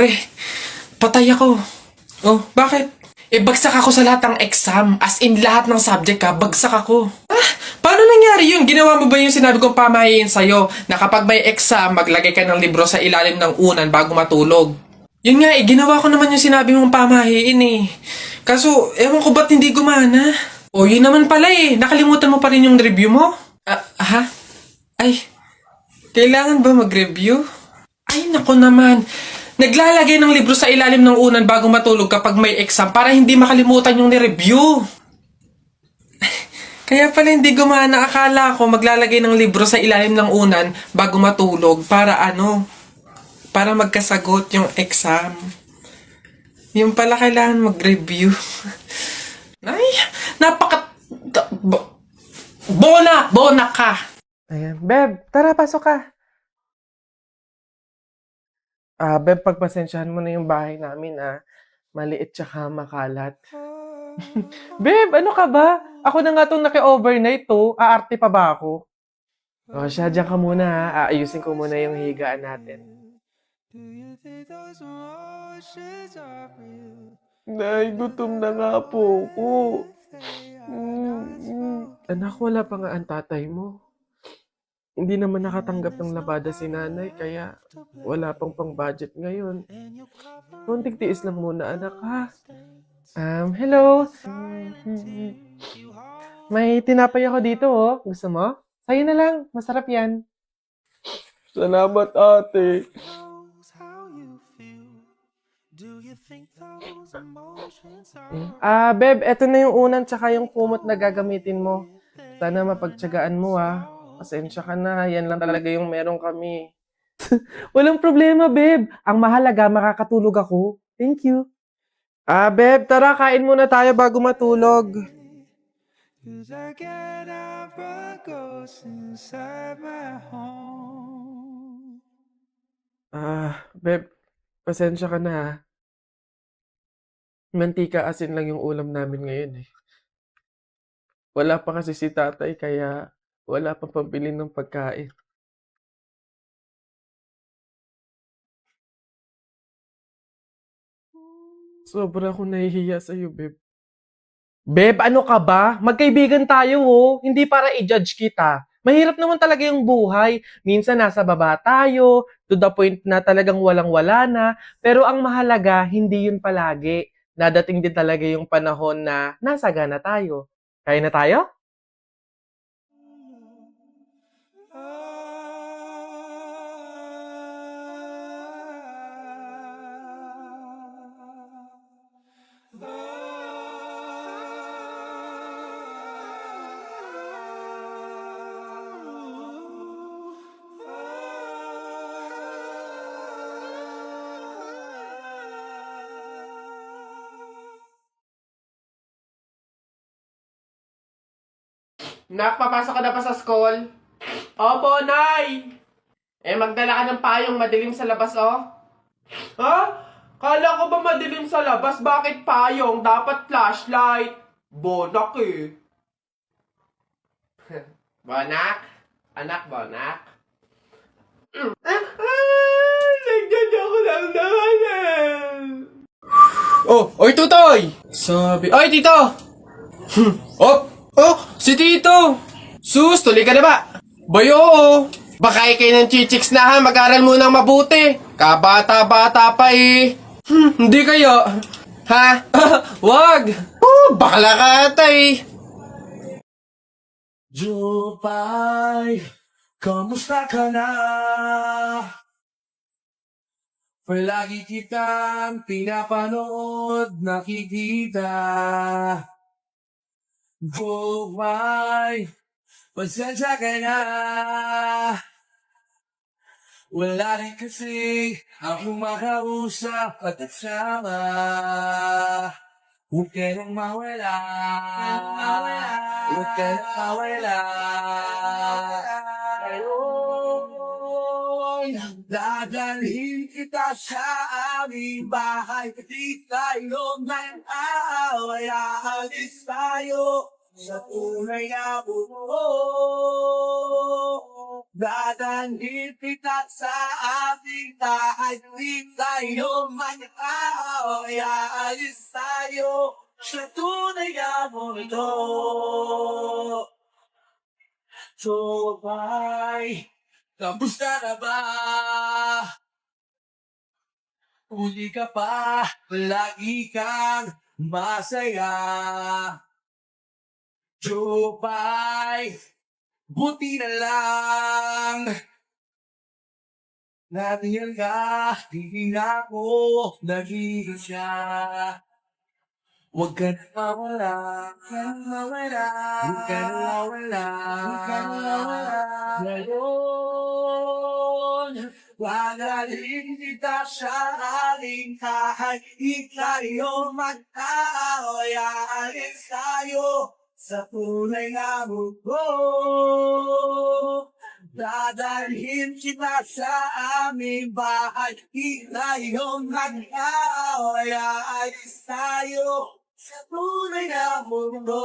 Pre, patay ako. Oh, bakit? Bagsak ako sa lahat ng exam. As in, lahat ng subject bagsak ako. Paano nangyari yun? Ginawa mo ba yung sinabi kong pamahiin sa'yo na kapag may exam, maglagay ka ng libro sa ilalim ng unan bago matulog? Yun nga ginawa ko naman yung sinabi mong pamahiin Kaso, ewan ko ba't hindi gumana? O, yun naman pala nakalimutan mo pa rin yung review mo? Ha? Ay, kailangan ba mag-review? Ay, nako naman. Naglalagay ng libro sa ilalim ng unan bago matulog kapag may exam para hindi makalimutan yung ni-review. Kaya pala hindi gumana. Akala ko maglalagay ng libro sa ilalim ng unan bago matulog para para magkasagot yung exam. Yung pala kailangan mag-review. Ay, Bona ka! Ayan. Beb, tara, pasok ka. Beb, pagpasensyahan mo na yung bahay namin, Maliit tsaka makalat. Beb, ano ka ba? Ako na nga itong naki-overnight to. Aarte pa ba ako? O siya, dyan ka muna Aayusin ko muna yung higaan natin. Nay, gutom na nga po ako. Anak, wala pa nga ang tatay mo. Hindi naman nakatanggap ng labada si nanay, kaya wala pang pang-budget ngayon. Konting tiis lang muna, anak, ha? Hello? May tinapay ako dito, Gusto mo? Sa'yo na lang. Masarap yan. Salamat, ate. Beb, eto na yung unan tsaka yung kumot na gagamitin mo. Sana mapagtyagaan mo, Pasensya ka na. Yan lang talaga yung meron kami. Walang problema, Beb. Ang mahalaga, makakatulog ako. Thank you. Beb, tara, kain muna tayo bago matulog. Beb, pasensya ka na, Mantika asin lang yung ulam namin ngayon, Wala pa kasi si tatay, kaya wala pa pambili ng pagkain. Sobra akong nahihiya sa'yo, Beb. Beb, ano ka ba? Magkaibigan tayo, Hindi para i-judge kita. Mahirap naman talaga yung buhay. Minsan nasa baba tayo, to the point na talagang walang-wala na. Pero ang mahalaga, hindi yun palagi. Dadating din talaga yung panahon na nasagana tayo. Kaya na tayo? Nak, papasok ka na pa sa school? Opo, Nay! Magdala ka ng payong madilim sa labas, Ha? Kala ko ba madilim sa labas? Bakit payong? Dapat flashlight. Bonak Bonak? Anak, Bonak? Nagdadya ko lang naman Oy, Tutoy! Oy, Tito! Si Tito! Sus, tuloy ka na ba? Bayo, Baka kayo ng chichiks na mag-aral mo ng mabuti. Kabata-bata pa Hindi kayo. Ha? Wag! Bakla ka ata Jupay, kamusta ka na? Palagi kitang pinapanood, nakikita. Jupay, pasensya ka na. Wala rin kasi akong makausap at kasama. Huwag ka nang mawala. Huwag ka nang mawala. Ngayon, dadalhin kita sa aming bahay. Di tayo mag-aaway. Aalis tayo sa tunay na buo. Dadalhin kita sa ating tahay. Di tayo mag-aaway. Aalis tayo sa tunay na mundo. Tubay, kamusta na ba? Uli ka pa, palagi kang masaya. Tubay, buti na lang. Nandiyan ka, di na ako nag-iisya. Huwag ka na mawala, huwag ka na mawala, huwag ka na mawala, huwag ka na mawala. Ngayon, dadalhin kita sa ating tahay. Di tayo mag-aaway, aalis tayo sa tunay na mundo. Dadalhin kita sa aming bahay. Di tayo mag-aaway, aalis tayo sa tunay na mundo.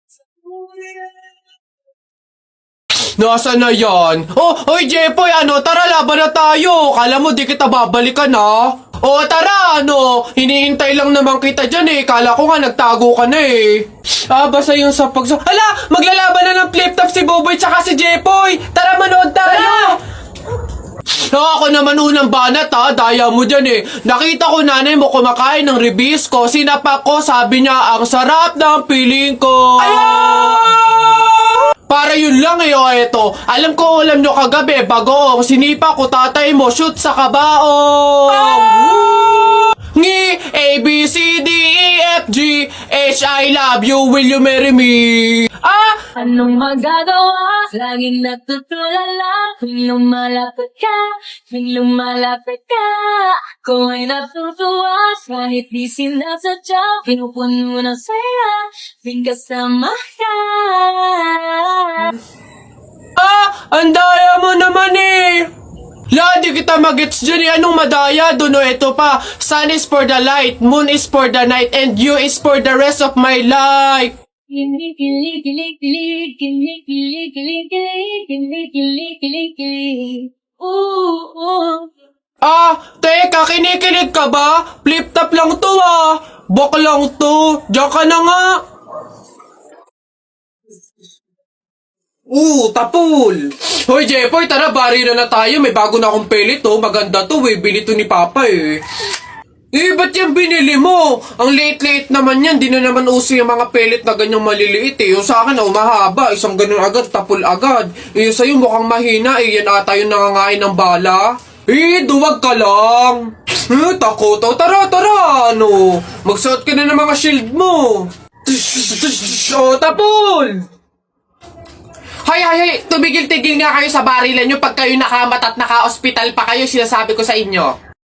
Sa tunay na Nasaan na yan? Oh, hoy Jepoy, tara laban na tayo. Kala mo di kita babalikan ha? Oh, tara, hinihintay lang naman kita dyan eh. Kala ko nga nagtago ka na eh. Basta yung sa Hala, maglalaban na ng flip-top si Boboy tsaka si Jepoy. Tara, manood tayo. Ako naman unang banat ha, daya mo dyan eh. Nakita ko nanay mo kumakain ng ribisco. Sinapak ko, sabi niya, ang sarap ng piling ko. Para yun lang eh, eto. Alam nyo kagabi, bagoong sinipa ko tatay mo, shoot sa kabaong. Ngi, A, B, C, D, E, F, G, H, I love you, will you marry me? Anong magagawa? Laging natutulala. Tuwing lumalapit ka, ako ay natutuwa. Kahit di sinasadya, pinupuno ng saya, tuwing kasama ka. Ang daya mo naman eh. Di kita magets dyan eh. Anong madaya? Doon ito pa. Sun is for the light, moon is for the night, and you is for the rest of my life. Kilig, kilig, kilig, kilig, kilig, kilig, kilig, kilig, kilig, kilig, kilig, kilig. Ooh. Teka, kinikilig ka ba? Flip-top lang to Bok lang to. Diyan ka na nga. Tapul! Hoy, Jepoy, tara, bari na tayo. May bago na akong pelit, Maganda to, bili to ni Papa, ba't yan binili mo? Ang late-late naman yan. Di na naman uso yung mga pellet na ganyang maliliit, Yung sa akin, mahaba. Isang ganun agad, tapul agad. Yung sa'yo mukhang mahina, Yan ata yung nangangain ng bala. Duwag ka lang. Takot. Tara. Magsuot ka na ng mga shield mo. Tapul! Hay, tumigil-tigil nga kayo sa barilan nyo pag kayo nakamat at naka-hospital pa kayo, sinasabi ko sa inyo.